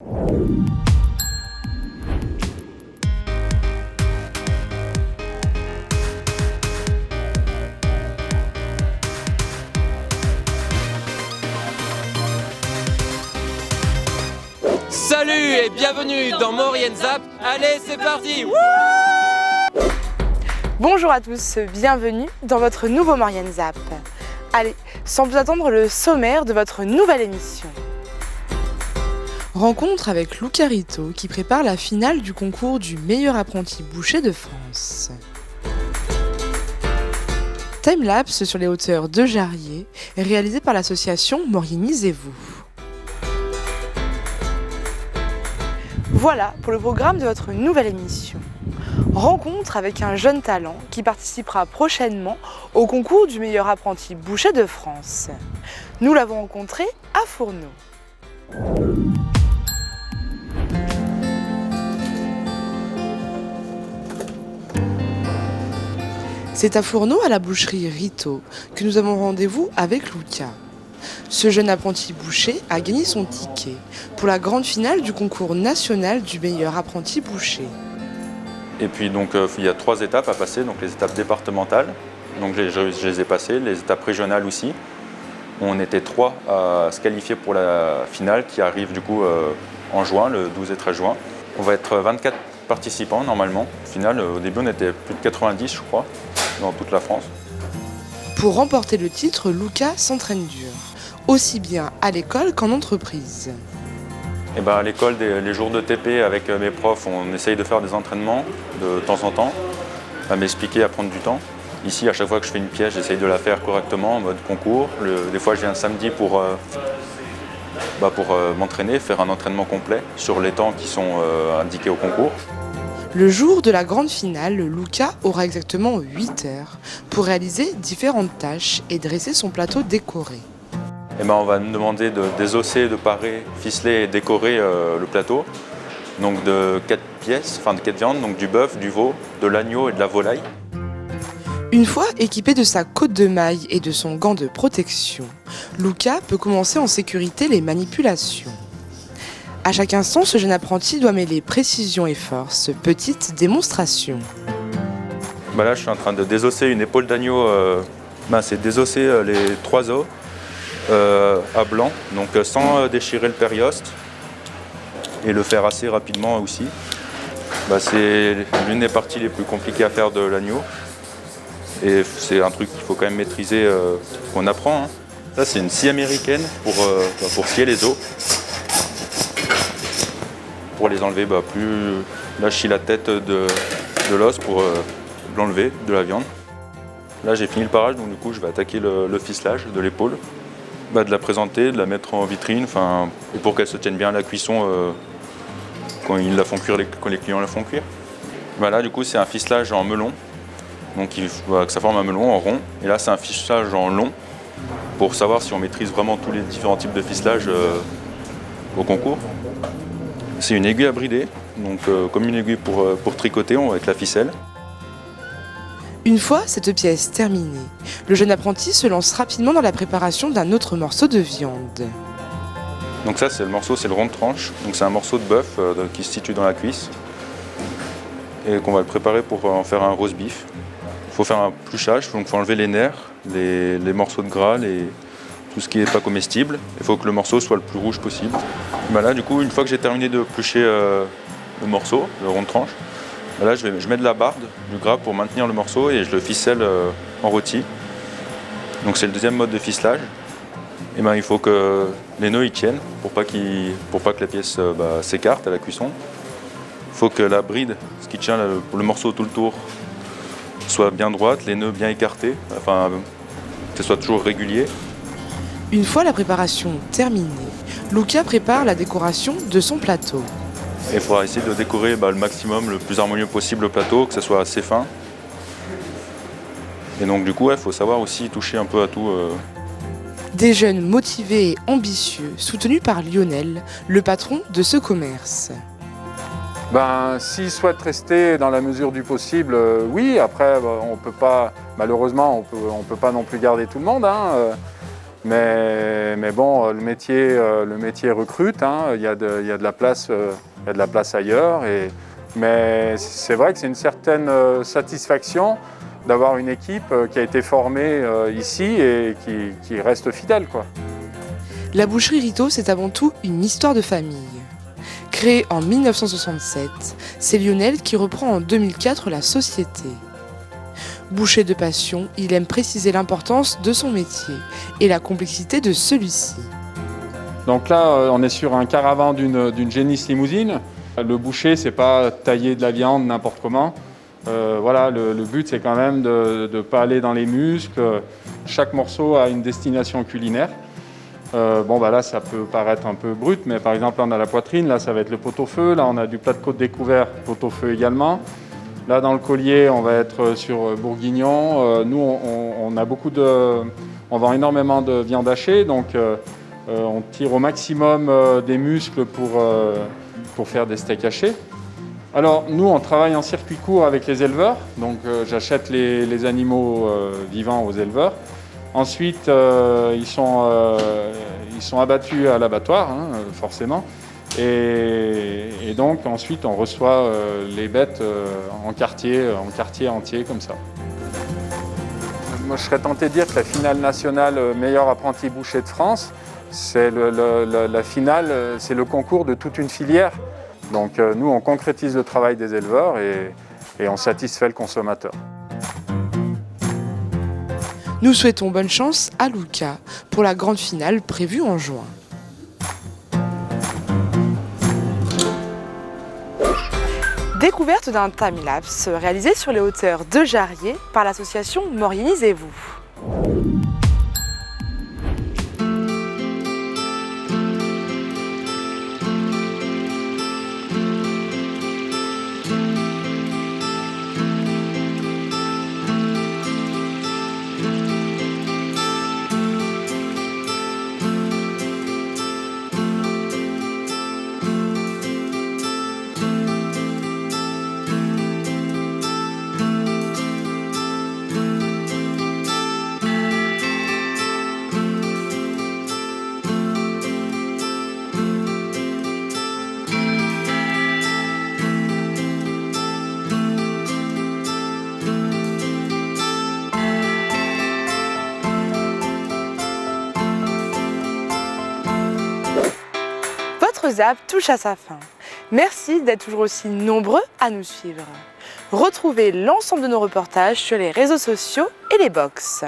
Salut et bienvenue dans Maurienne Zap. Allez, c'est parti. Bonjour à tous, bienvenue dans votre nouveau Maurienne Zap. Allez, sans plus attendre, le sommaire de votre nouvelle émission. Rencontre avec Luca Rito qui prépare la finale du concours du meilleur apprenti boucher de France. Timelapse sur les hauteurs de Jarrier, réalisé par l'association Mauriennisez-vous. Voilà pour le programme de votre nouvelle émission. Rencontre avec un jeune talent qui participera prochainement au concours du meilleur apprenti boucher de France. Nous l'avons rencontré à Fourneau. C'est à Fourneau, à la boucherie Rito, que nous avons rendez-vous avec Luca. Ce jeune apprenti boucher a gagné son ticket pour la grande finale du concours national du meilleur apprenti boucher. Et puis donc il y a 3 étapes à passer, donc les étapes départementales, donc je les ai passées, les étapes régionales aussi. On était 3 à se qualifier pour la finale qui arrive du coup en juin, le 12 et 13 juin. On va être 24 participants normalement. Au final, au début on était plus de 90 je crois, dans toute la France. Pour remporter le titre, Luca s'entraîne dur, aussi bien à l'école qu'en entreprise. Et à l'école, les jours de TP avec mes profs, on essaye de faire des entraînements de temps en temps, à m'expliquer, à prendre du temps. Ici, à chaque fois que je fais une pièce, j'essaye de la faire correctement en mode concours. Des fois, je viens le samedi pour m'entraîner, faire un entraînement complet sur les temps qui sont indiqués au concours. Le jour de la grande finale, Luca aura exactement 8 heures pour réaliser différentes tâches et dresser son plateau décoré. On va nous demander de désosser, de parer, ficeler et décorer le plateau. Donc de 4 pièces, de 4 viandes, donc du bœuf, du veau, de l'agneau et de la volaille. Une fois équipé de sa côte de maille et de son gant de protection, Luca peut commencer en sécurité les manipulations. À chaque instant, ce jeune apprenti doit mêler précision et force, petite démonstration. Là, je suis en train de désosser une épaule d'agneau. C'est désosser les 3 os à blanc, donc sans déchirer le périoste et le faire assez rapidement aussi. C'est l'une des parties les plus compliquées à faire de l'agneau. Et c'est un truc qu'il faut quand même maîtriser, qu'on apprend. Ça, c'est une scie américaine pour scier les os. Pour les enlever, là, je scie la tête de l'os pour l'enlever de la viande. Là, j'ai fini le parage, donc du coup, je vais attaquer le ficelage de l'épaule. De la présenter, de la mettre en vitrine, et pour qu'elle se tienne bien à la cuisson quand ils la font cuire, quand les clients la font cuire. Là, du coup, c'est un ficelage en melon. Donc il faut que ça forme un melon en rond. Et là, c'est un ficelage en long pour savoir si on maîtrise vraiment tous les différents types de ficelage au concours. C'est une aiguille à brider, donc comme une aiguille pour tricoter avec la ficelle. Une fois cette pièce terminée, le jeune apprenti se lance rapidement dans la préparation d'un autre morceau de viande. Donc ça, c'est le rond de tranche. Donc c'est un morceau de bœuf qui se situe dans la cuisse et qu'on va le préparer pour en faire un roast beef. Il faut faire un pluchage, donc il faut enlever les nerfs, les morceaux de gras, tout ce qui n'est pas comestible. Il faut que le morceau soit le plus rouge possible. Là, du coup, une fois que j'ai terminé de plucher le morceau, le rond de tranche, là, je mets de la barde, du gras pour maintenir le morceau et je le ficelle en rôti. Donc c'est le deuxième mode de ficelage. Il faut que les nœuds y tiennent pour pas que la pièce s'écarte à la cuisson. Il faut que la bride, ce qui tient le morceau tout le tour, soit bien droite, les nœuds bien écartés, que ce soit toujours régulier. Une fois la préparation terminée, Luca prépare la décoration de son plateau. Il faudra essayer de décorer le maximum, le plus harmonieux possible le plateau, que ce soit assez fin. Et donc du coup, il faut savoir aussi toucher un peu à tout. Des jeunes motivés et ambitieux, soutenus par Lionel, le patron de ce commerce. S'ils souhaitent rester dans la mesure du possible, oui. Après, on peut pas, malheureusement, on peut pas non plus garder tout le monde. Mais bon, le métier recrute, hein, il y a de la place ailleurs. Mais c'est vrai que c'est une certaine satisfaction d'avoir une équipe qui a été formée ici et qui reste fidèle, quoi. La boucherie Rito, c'est avant tout une histoire de famille. Créée en 1967, c'est Lionel qui reprend en 2004 la société. Boucher de passion, il aime préciser l'importance de son métier et la complexité de celui-ci. Donc là, on est sur un caravan d'une génisse limousine. Le boucher, c'est pas tailler de la viande n'importe comment. Voilà, le but, c'est quand même de ne pas aller dans les muscles. Chaque morceau a une destination culinaire. Là, ça peut paraître un peu brut, mais par exemple, là, on a la poitrine, là, ça va être le pot-au-feu. Là, on a du plat de côte découvert, pot-au-feu également. Là, dans le collier, on va être sur bourguignon. Nous, on vend énormément de viande hachée, donc on tire au maximum des muscles pour faire des steaks hachés. Alors, nous, on travaille en circuit court avec les éleveurs, donc j'achète les animaux vivants aux éleveurs. Ensuite, ils sont abattus à l'abattoir, hein, forcément. Et donc ensuite on reçoit les bêtes en quartier entier comme ça. Moi je serais tenté de dire que la finale nationale meilleur apprenti boucher de France, c'est la finale, c'est le concours de toute une filière. Donc nous on concrétise le travail des éleveurs et on satisfait le consommateur. Nous souhaitons bonne chance à Luca pour la grande finale prévue en juin. Découverte d'un time-lapse réalisé sur les hauteurs de Jarrier par l'association Morianisez-vous. Votre ZAP touche à sa fin. Merci d'être toujours aussi nombreux à nous suivre. Retrouvez l'ensemble de nos reportages sur les réseaux sociaux et les box.